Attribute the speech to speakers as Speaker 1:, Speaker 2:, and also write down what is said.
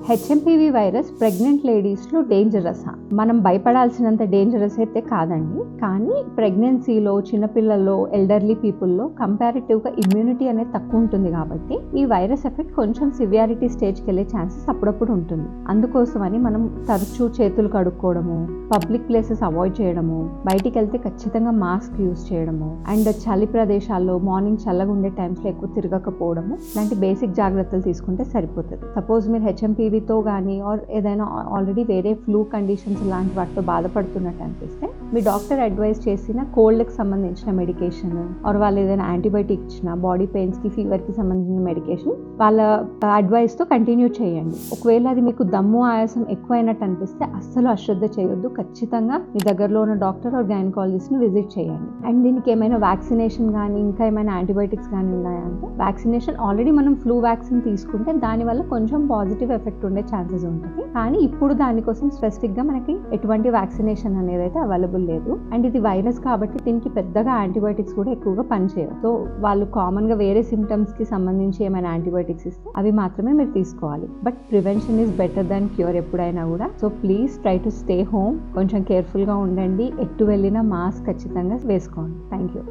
Speaker 1: HMPV virus pregnant లేడీస్లో dangerous. మనం భయపడాల్సినంత డేంజరస్ అయితే కాదండి, కానీ ప్రెగ్నెన్సీలో చిన్నపిల్లల్లో ఎల్డర్లీ పీపుల్లో కంపారిటివ్గా ఇమ్యూనిటీ అనేది తక్కువ ఉంటుంది కాబట్టి ఈ వైరస్ ఎఫెక్ట్ కొంచెం సివియారిటీ స్టేజ్కి వెళ్ళే ఛాన్సెస్ అప్పుడప్పుడు ఉంటుంది. అందుకోసమని మనం తరచూ చేతులు కడుక్కోవడము, పబ్లిక్ ప్లేసెస్ అవాయిడ్ చేయడము, బయటికి వెళ్తే ఖచ్చితంగా మాస్క్ యూజ్ చేయడము, అండ్ చలి ప్రదేశాల్లో మార్నింగ్ చల్లగా ఉండే టైమ్స్లో ఎక్కువ తిరగకపోవడము, ఇలాంటి బేసిక్ జాగ్రత్తలు తీసుకుంటే సరిపోతుంది. సపోజ్ మీరు హెచ్ఎంపీవీతో కానీ ఏదైనా ఆల్రెడీ వేరే ఫ్లూ కండిషన్స్ లాంటి వాటితో బాధపడుతున్నట్టు అనిపిస్తే మీ డాక్టర్ అడ్వైస్ చేసిన కోల్డ్కి సంబంధించిన మెడికేషన్ ఆర్ వాళ్ళు ఏదైనా యాంటీబయాటిక్ ఇచ్చిన బాడీ పెయిన్స్కి ఫీవర్కి సంబంధించిన మెడికేషన్ వాళ్ళ అడ్వైస్తో కంటిన్యూ చేయండి. ఒకవేళ అది మీకు దమ్ము ఆయాసం ఎక్కువైనట్టు అనిపిస్తే అస్సలు అశ్రద్ధ చేయొద్దు. ఖచ్చితంగా మీ దగ్గరలో ఉన్న డాక్టర్ ఆర్ గైనకాలజిస్ట్ని విజిట్ చేయండి. అండ్ దీనికి ఏమైనా వ్యాక్సినేషన్ కానీ ఇంకా ఏమైనా యాంటీబయాటిక్స్ కానీ ఉన్నాయా అంటే వ్యాక్సినేషన్ ఆల్రెడీ మనం ఫ్లూ వ్యాక్సిన్ తీసుకుంటే దానివల్ల కొంచెం పాజిటివ్ ఎఫెక్ట్ ఉండే ఛాన్సెస్ ఉంటుంది. కానీ ఇప్పుడు దానికోసం స్పెసిఫిక్గా మనకి ఎటువంటి వ్యాక్సినేషన్ అనేది అయితే అవైలబుల్ లేదు. అండ్ ఇది వైరస్ కాబట్టి దీనికి పెద్దగా యాంటీబయాటిక్స్ కూడా ఎక్కువగా పనిచేయవు. సో వాళ్ళు కామన్గా వేరే సిమ్టమ్స్కి సంబంధించి ఏమైనా యాంటీబయాటిక్స్ ఇస్తే అవి మాత్రమే మీరు తీసుకోవాలి. But prevention is better than cure ఎప్పుడైనా కూడా. So please try to stay home. కొంచెం కేర్ఫుల్గా ఉండండి. ఎటు వెళ్ళినా మాస్క్ ఖచ్చితంగా వేసుకోండి. Thank you.